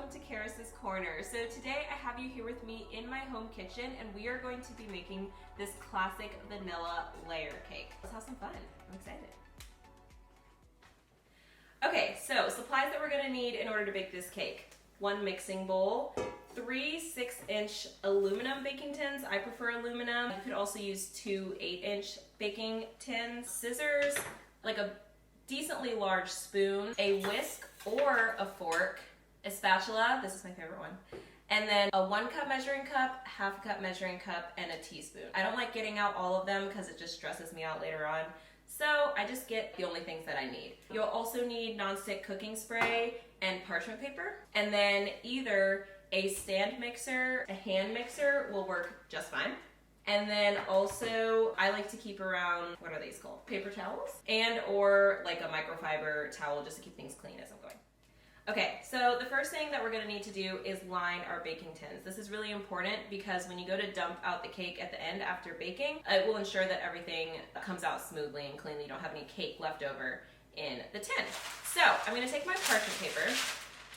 welcome to Karis's Corner. So today I have you here with me in my home kitchen and we are going to be making this classic vanilla layer cake. Let's have some fun. I'm excited. Okay, so supplies that we're gonna need in order to bake this cake. 1 mixing bowl, 3 6-inch aluminum baking tins. I prefer aluminum. You could also use 2 8-inch baking tins, scissors, like a decently large spoon, a whisk or a fork, a spatula, this is my favorite one, and then a 1 cup measuring cup, half cup measuring cup, and a teaspoon. I don't like getting out all of them because it just stresses me out later on. So I just get the only things that I need. You'll also need nonstick cooking spray and parchment paper. And then either a stand mixer, a hand mixer will work just fine. And then also I like to keep around, what are these called? Paper towels? And or like a microfiber towel just to keep things clean as I'm going. Okay, so the first thing that we're gonna need to do is line our baking tins. This is really important because when you go to dump out the cake at the end after baking, it will ensure that everything comes out smoothly and cleanly. You don't have any cake left over in the tin. So I'm gonna take my parchment paper.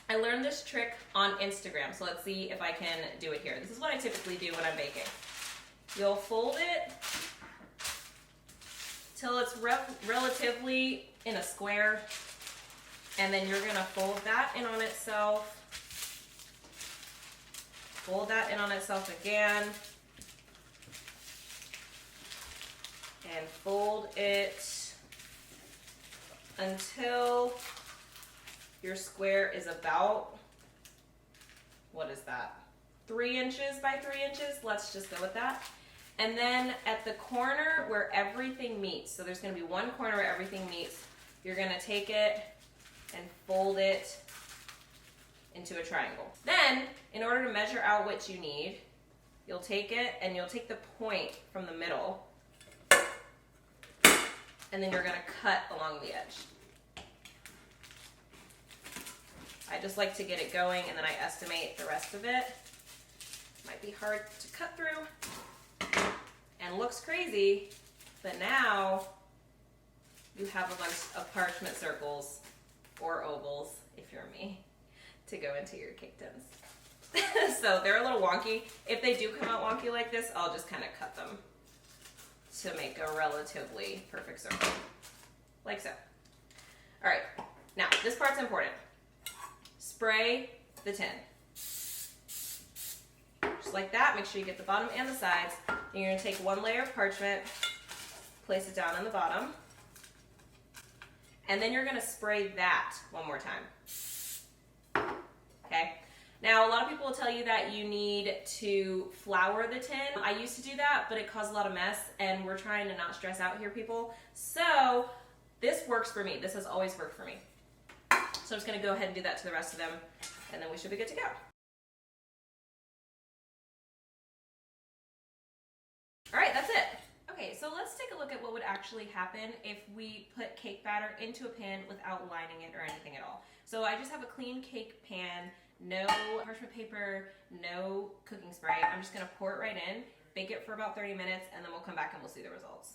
I learned this trick on Instagram, so let's see if I can do it here. This is what I typically do when I'm baking. You'll fold it till it's relatively in a square, and then you're gonna fold that in on itself, fold that in on itself again, and fold it until your square is about, what is that? 3 inches by 3 inches, let's just go with that. And then at the corner where everything meets, so there's gonna be one corner where everything meets, you're gonna take it and fold it into a triangle. Then, in order to measure out what you need, you'll take it and you'll take the point from the middle, and then you're gonna cut along the edge. I just like to get it going and then I estimate the rest of it. Might be hard to cut through and looks crazy, but now you have a bunch of parchment circles or ovals, if you're me, to go into your cake tins. So they're a little wonky. If they do come out wonky like this, I'll just kind of cut them to make a relatively perfect circle, like so. All right, now this part's important. Spray the tin. Just like that, make sure you get the bottom and the sides. Then you're gonna take 1 layer of parchment, place it down in the bottom, and then you're gonna spray that 1 more time. Okay? Now, a lot of people will tell you that you need to flour the tin. I used to do that, but it caused a lot of mess, and we're trying to not stress out here, people. So, this works for me. This has always worked for me. So I'm just gonna go ahead and do that to the rest of them, and then we should be good to go. All right, that's it. Okay, so let's take a look at what would actually happen if we put cake batter into a pan without lining it or anything at all. So I just have a clean cake pan, no parchment paper, no cooking spray. I'm just gonna pour it right in, bake it for about 30 minutes, and then we'll come back and we'll see the results.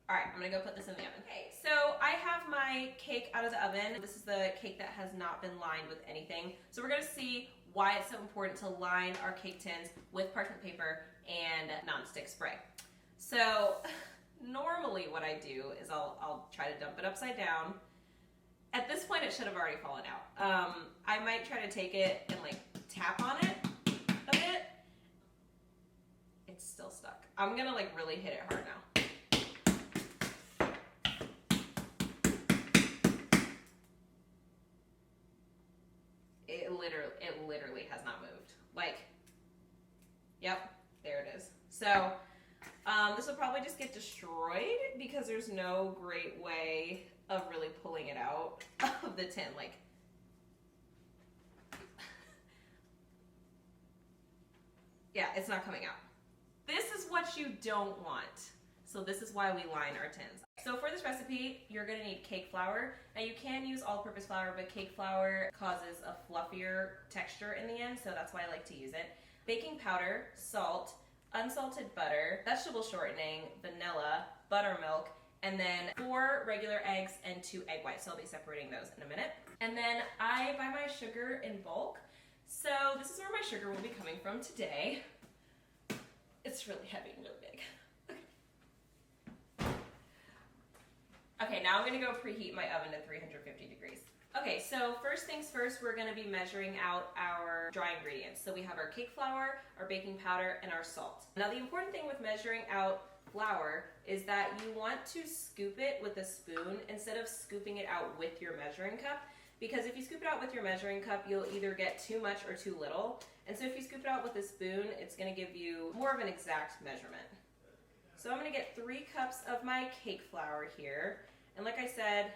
All right, I'm gonna go put this in the oven. Okay, so I have my cake out of the oven. This is the cake that has not been lined with anything. So we're gonna see why it's so important to line our cake tins with parchment paper and nonstick spray. So normally what I do is I'll try to dump it upside down. At this point, it should have already fallen out. I might try to take it and like tap on it a bit. It's still stuck. I'm gonna like really hit it hard now. It literally has not moved. Like, yep, there it is. So this will probably just get destroyed because there's no great way of really pulling it out of the tin. Like, yeah, it's not coming out. This is what you don't want. So this is why we line our tins. So for this recipe, you're gonna need cake flour. Now you can use all-purpose flour, but cake flour causes a fluffier texture in the end, so that's why I like to use it. Baking powder, salt, unsalted butter, vegetable shortening, vanilla, buttermilk, and then 4 regular eggs and 2 egg whites. So I'll be separating those in a minute. And then I buy my sugar in bulk. So this is where my sugar will be coming from today. It's really heavy and really big. Okay, now I'm gonna go preheat my oven to 350 degrees. Okay, so first things first, we're gonna be measuring out our dry ingredients. So we have our cake flour, our baking powder, and our salt. Now the important thing with measuring out flour is that you want to scoop it with a spoon instead of scooping it out with your measuring cup. Because if you scoop it out with your measuring cup, you'll either get too much or too little. And so if you scoop it out with a spoon, it's gonna give you more of an exact measurement. So I'm gonna get 3 cups of my cake flour here. And like I said,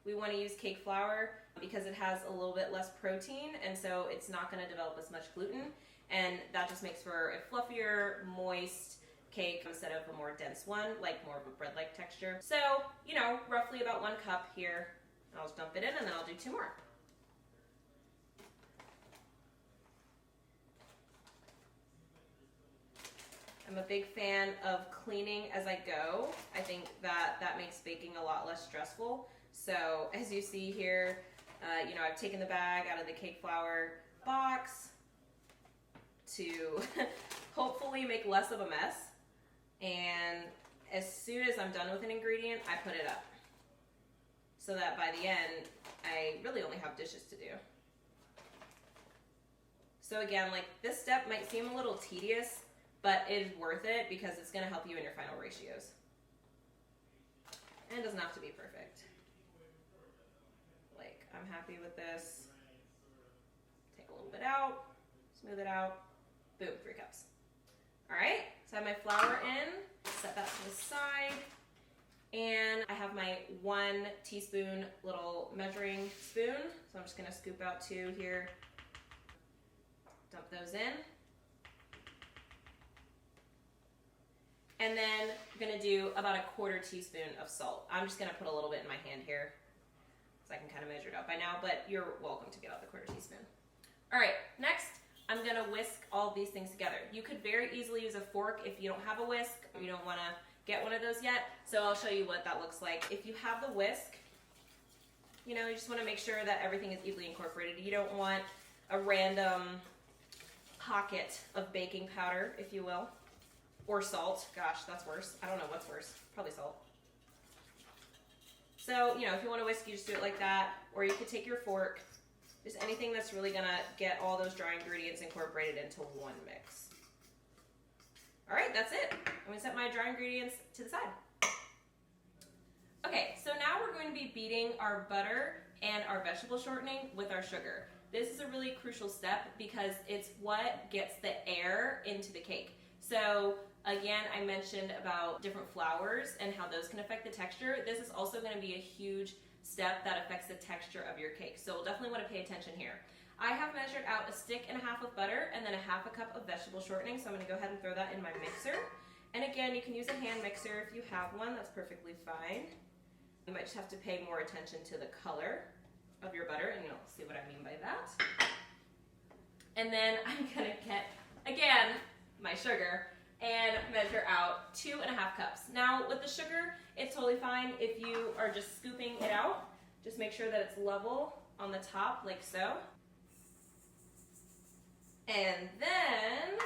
we want to use cake flour because it has a little bit less protein, and so it's not going to develop as much gluten, and that just makes for a fluffier, moist cake instead of a more dense one, like more of a bread-like texture. So, you know, roughly about 1 cup here. I'll just dump it in, and then I'll do 2 more. I'm a big fan of cleaning as I go. I think that makes baking a lot less stressful. So as you see here, you know, I've taken the bag out of the cake flour box to hopefully make less of a mess. And as soon as I'm done with an ingredient, I put it up. So that by the end, I really only have dishes to do. So again, like this step might seem a little tedious, but it is worth it because it's going to help you in your final ratios. And it doesn't have to be perfect. Like, I'm happy with this. Take a little bit out, smooth it out. Boom, 3 cups. All right, so I have my flour in, set that to the side. And I have my 1 teaspoon little measuring spoon. So I'm just going to scoop out 2 here. Dump those in. And then I'm gonna do about a 1/4 teaspoon of salt. I'm just gonna put a little bit in my hand here so I can kind of measure it out by now, but you're welcome to get out the 1/4 teaspoon. All right, next, I'm gonna whisk all of these things together. You could very easily use a fork if you don't have a whisk, or you don't wanna get one of those yet, so I'll show you what that looks like. If you have the whisk, you know, you just wanna make sure that everything is evenly incorporated. You don't want a random pocket of baking powder, if you will. Or salt. Gosh, that's worse. I don't know what's worse. Probably salt. So, you know, if you want to whisk, you just do it like that. Or you could take your fork. Just anything that's really going to get all those dry ingredients incorporated into one mix. All right, that's it. I'm going to set my dry ingredients to the side. Okay, so now we're going to be beating our butter and our vegetable shortening with our sugar. This is a really crucial step because it's what gets the air into the cake. So again, I mentioned about different flours and how those can affect the texture. This is also going to be a huge step that affects the texture of your cake. So we'll definitely want to pay attention here. I have measured out 1.5 sticks of butter and then 1/2 cup of vegetable shortening. So I'm going to go ahead and throw that in my mixer. And again, you can use a hand mixer if you have one. That's perfectly fine. You might just have to pay more attention to the color of your butter, and you'll see what I mean by that. And then I'm going to get, again, my sugar and measure out 2.5 cups. Now with the sugar, it's totally fine if you are just scooping it out. Just make sure that it's level on the top like so. And then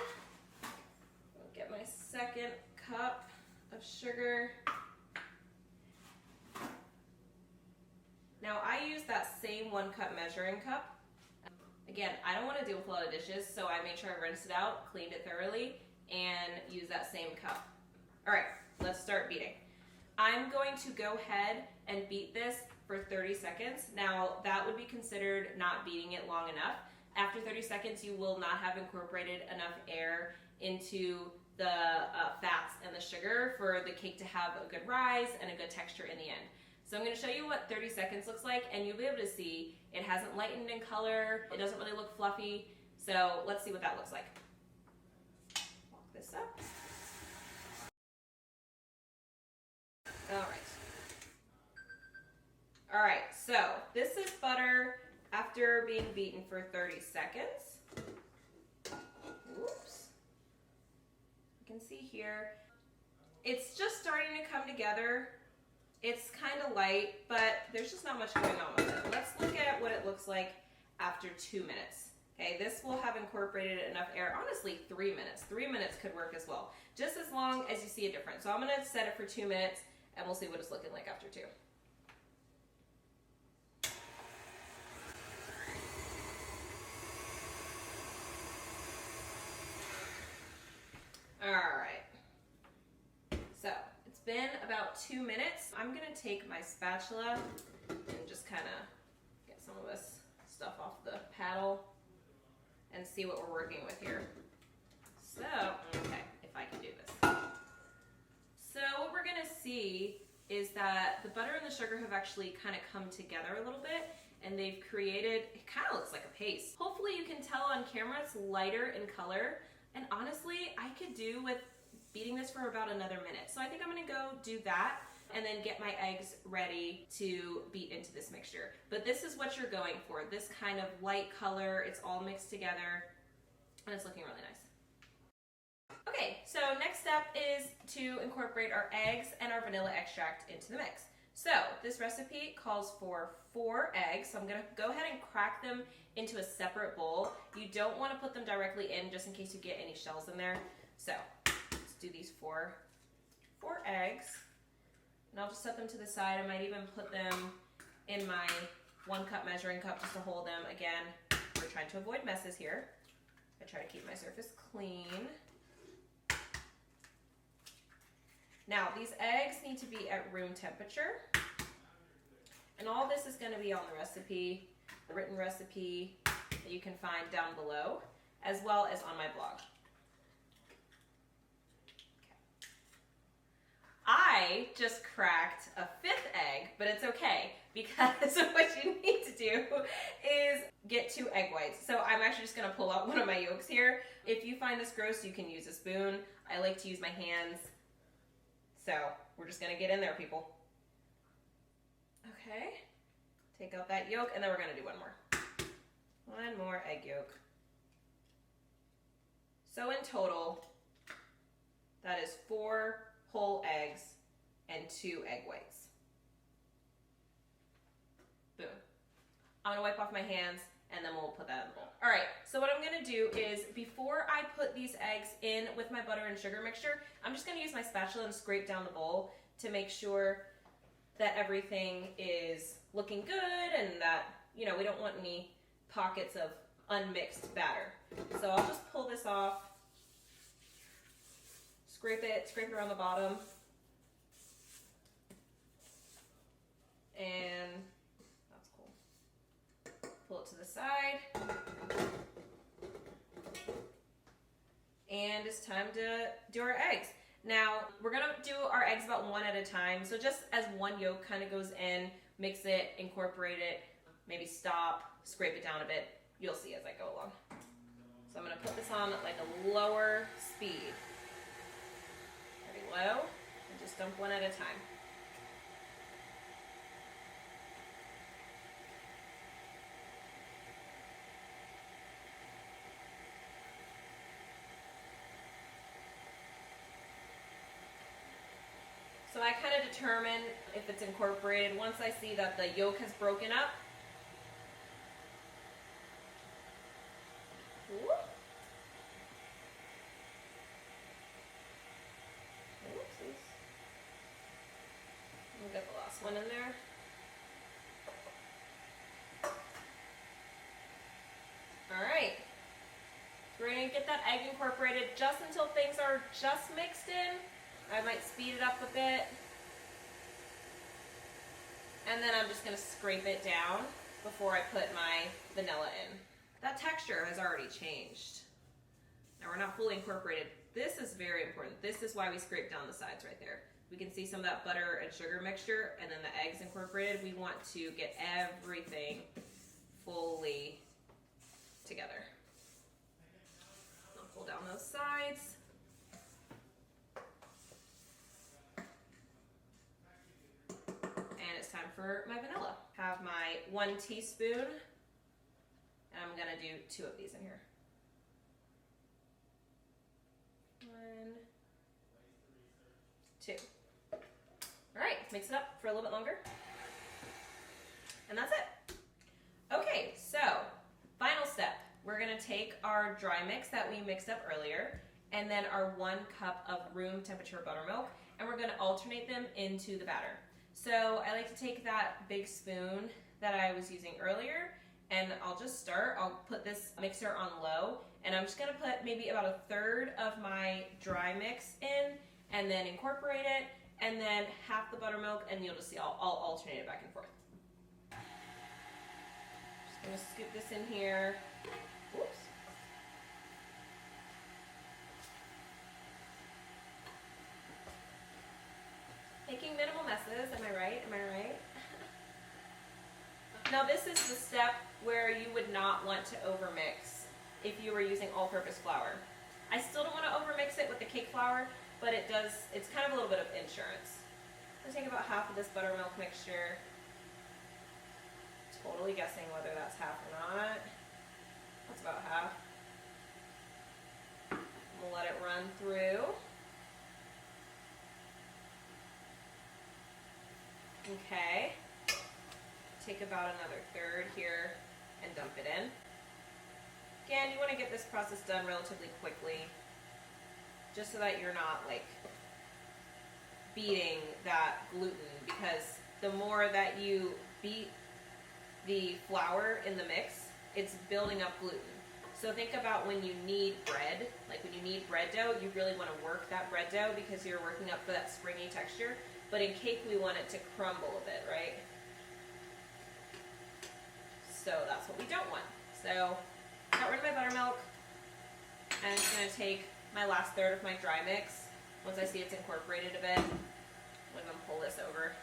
I'll get my 2nd cup of sugar. Now I use that same 1 cup measuring cup. Again, I don't want to deal with a lot of dishes, so I made sure I rinsed it out, cleaned it thoroughly, and use that same cup. All right, let's start beating. I'm going to go ahead and beat this for 30 seconds. Now, that would be considered not beating it long enough. After 30 seconds, you will not have incorporated enough air into the fats and the sugar for the cake to have a good rise and a good texture in the end. So I'm going to show you what 30 seconds looks like, and you'll be able to see it hasn't lightened in color. It doesn't really look fluffy. So let's see what that looks like. Walk this up. All right, so this is butter after being beaten for 30 seconds. Oops. You can see here, It's just starting to come together. It's kind of light, but there's just not much going on with it. Let's look at what it looks like after 2 minutes. Okay, this will have incorporated enough air. Honestly, 3 minutes. 3 minutes could work as well, just as long as you see a difference. So I'm gonna set it for 2 minutes and we'll see what it's looking like after 2. All right, so it's been about 2 minutes. I'm gonna take my spatula and just kind of get some of this stuff off the paddle and see what we're working with here. So, okay, if I can do this. So what we're gonna see is that the butter and the sugar have actually kind of come together a little bit, and they've created, it kind of looks like a paste. Hopefully you can tell on camera it's lighter in color, and honestly, I could do with beating this for about another minute. So I think I'm gonna go do that and then get my eggs ready to beat into this mixture. But this is what you're going for, this kind of light color. It's all mixed together and it's looking really nice. Okay, so next step is to incorporate our eggs and our vanilla extract into the mix. So this recipe calls for 4 eggs, so I'm gonna go ahead and crack them into a separate bowl. You don't wanna put them directly in just in case you get any shells in there. So let's do these 4 eggs. And I'll just set them to the side. I might even put them in my 1 cup measuring cup just to hold them. Again, we're trying to avoid messes here. I try to keep my surface clean. Now, these eggs need to be at room temperature. And all this is gonna be on the recipe, the written recipe that you can find down below, as well as on my blog. I just cracked a 5th egg, but it's okay because what you need to do is get 2 egg whites. So I'm actually just gonna pull out one of my yolks here. If you find this gross, you can use a spoon. I like to use my hands. So we're just gonna get in there, people. Okay, take out that yolk, and then we're gonna do one more. One more egg yolk. So in total, that is 4 whole eggs and 2 egg whites. Boom. I'm gonna wipe off my hands and then we'll put that in the bowl. All right, so what I'm gonna do is before I put these eggs in with my butter and sugar mixture, I'm just gonna use my spatula and scrape down the bowl to make sure that everything is looking good and that, you know, we don't want any pockets of unmixed batter. So I'll just pull this off, scrape it around the bottom, and that's cool. Pull it to the side, and it's time to do our eggs. Now, we're gonna do our eggs about 1 at a time, so just as 1 yolk kind of goes in, mix it, incorporate it, maybe stop, scrape it down a bit. You'll see as I go along. So I'm gonna put this on like a lower speed. Low, and just dump 1 at a time. So I kind of determine if it's incorporated once I see that the yolk has broken up. Ooh. We'll get the last one in there. All right. We're going to get that egg incorporated just until things are just mixed in. I might speed it up a bit. And then I'm just going to scrape it down before I put my vanilla in. That texture has already changed. Now we're not fully incorporated. This is very important. This is why we scrape down the sides right there. We can see some of that butter and sugar mixture and then the eggs incorporated. We want to get everything fully together. I'll pull down those sides. And it's time for my vanilla. Have my 1 teaspoon, and I'm gonna do 2 of these in here. 1, 2. All right, mix it up for a little bit longer. And that's it. Okay, so final step. We're gonna take our dry mix that we mixed up earlier and then our 1 cup of room temperature buttermilk, and we're gonna alternate them into the batter. So I like to take that big spoon that I was using earlier, and I'll just start. I'll put this mixer on low, and I'm just gonna put maybe about 1/3 of my dry mix in, and then incorporate it, and then half the buttermilk, and you'll just see I'll alternate it back and forth. Just gonna scoop this in here. Whoops. Making minimal messes, am I right? Am I right? Now this is the step where you would not want to overmix if you were using all-purpose flour. I still don't want to overmix it with the cake flour, but it's kind of a little bit of insurance. I'm going to take about half of this buttermilk mixture. Totally guessing whether that's half or not. That's about half. We'll let it run through. Okay. Take about another 1/3 here and dump it in. Again, you want to get this process done relatively quickly, just so that you're not like beating that gluten, because the more that you beat the flour in the mix, it's building up gluten. So think about when you knead bread, like when you knead bread dough, you really want to work that bread dough because you're working up for that springy texture. But in cake, we want it to crumble a bit, right? So that's what we don't want. So got rid of my buttermilk. I'm just going to take my last 1/3 of my dry mix. Once I see it's incorporated a bit, I'm going to pull this over.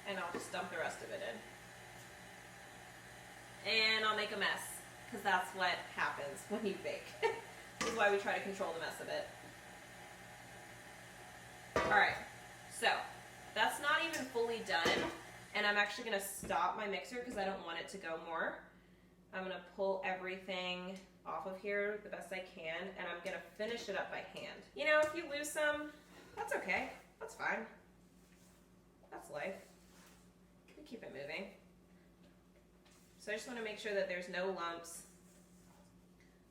And I'll just dump the rest of it in. And I'll make a mess, because that's what happens when you bake. This is why we try to control the mess a bit. Alright, so that's not even fully done, and I'm actually going to stop my mixer because I don't want it to go more. I'm going to pull everything off of here the best I can, and I'm going to finish it up by hand. You know, if you lose some, that's okay. That's fine. That's life. We keep it moving. So I just want to make sure that there's no lumps.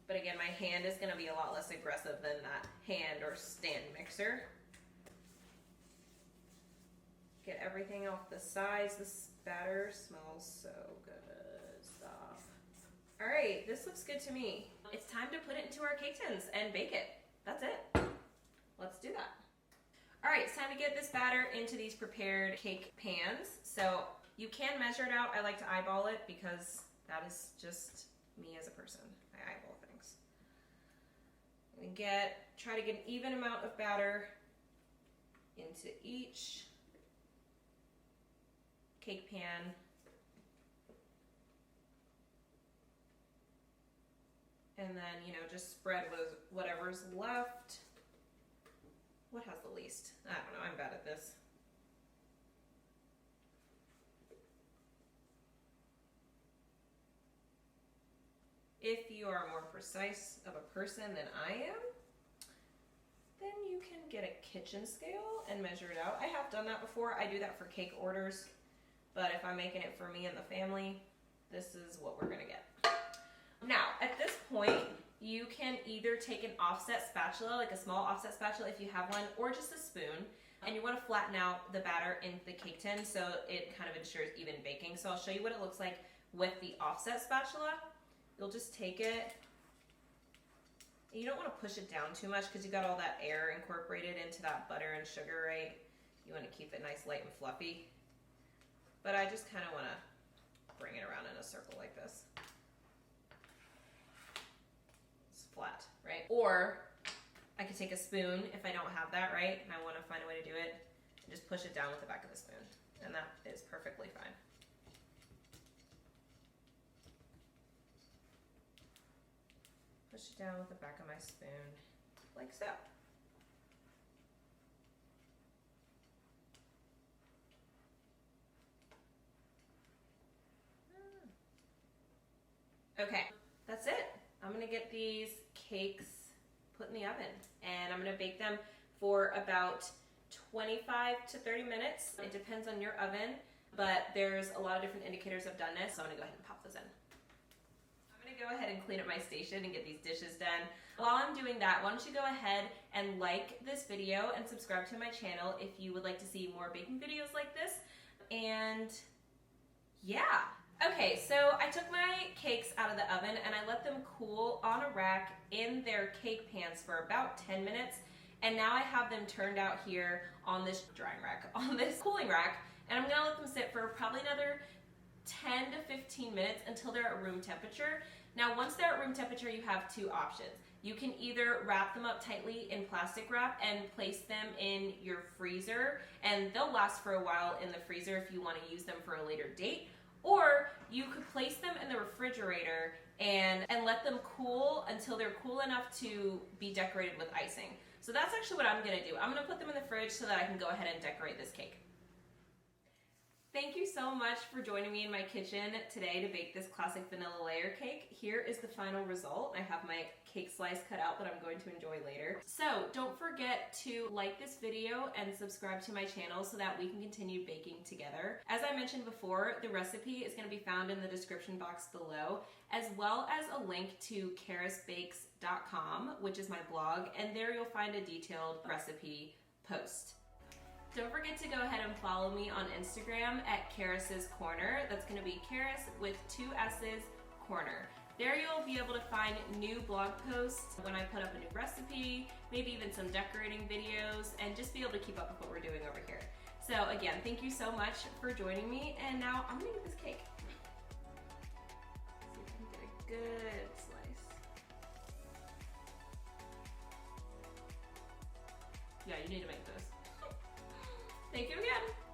But again, my hand is going to be a lot less aggressive than that hand or stand mixer. Get everything off the sides. This batter smells so good. Stop. All right, this looks good to me. It's time to put it into our cake tins and bake it. That's it. Let's do that. All right, it's time to get this batter into these prepared cake pans. So you can measure it out. I like to eyeball it because that is just me as a person. I eyeball things. And try to get an even amount of batter into each cake pan. And then, you know, just spread whatever's left. What has the least? I don't know, I'm bad at this. If you are more precise of a person than I am, then you can get a kitchen scale and measure it out. I have done that before. I do that for cake orders, but if I'm making it for me and the family, this is what we're gonna get. Now, at this point, you can either take an offset spatula, like a small offset spatula if you have one, or just a spoon, and you want to flatten out the batter in the cake tin so it kind of ensures even baking. So I'll show you what it looks like with the offset spatula. You'll just take it. You don't want to push it down too much because you got all that air incorporated into that butter and sugar, right? You want to keep it nice, light, and fluffy. But I just kind of want to bring it around in a circle like this. Flat, right? Or I could take a spoon if I don't have that, right? And I want to find a way to do it, and just push it down with the back of the spoon. And that is perfectly fine. Push it down with the back of my spoon, like so. Okay, that's it. I'm gonna get these cakes put in the oven. And I'm gonna bake them for about 25 to 30 minutes. It depends on your oven, but there's a lot of different indicators of doneness, so I'm gonna go ahead and pop those in. I'm gonna go ahead and clean up my station and get these dishes done. While I'm doing that, why don't you go ahead and like this video and subscribe to my channel if you would like to see more baking videos like this. And yeah. Okay, so I took my cakes out of the oven and I let them cool on a rack in their cake pans for about 10 minutes. And now I have them turned out here on this drying rack, on this cooling rack, and I'm gonna let them sit for probably another 10 to 15 minutes until they're at room temperature. Now, once they're at room temperature, you have two options. You can either wrap them up tightly in plastic wrap and place them in your freezer, and they'll last for a while in the freezer if you wanna use them for a later date. Or you could place them in the refrigerator and let them cool until they're cool enough to be decorated with icing. So that's actually what I'm gonna do. I'm gonna put them in the fridge so that I can go ahead and decorate this cake. Thank you so much for joining me in my kitchen today to bake this classic vanilla layer cake. Here is the final result. I have my cake slice cut out that I'm going to enjoy later. So don't forget to like this video and subscribe to my channel so that we can continue baking together. As I mentioned before, the recipe is going to be found in the description box below, as well as a link to karisbakes.com, which is my blog, and there you'll find a detailed recipe post. Don't forget to go ahead and follow me on Instagram at Karis's Corner. That's going to be Karis with 2 S's, Corner. There you'll be able to find new blog posts when I put up a new recipe, maybe even some decorating videos, and just be able to keep up with what we're doing over here. So again, thank you so much for joining me, and now I'm going to get this cake. See if I can get a good slice. Yeah, you need to make this. Thank you again.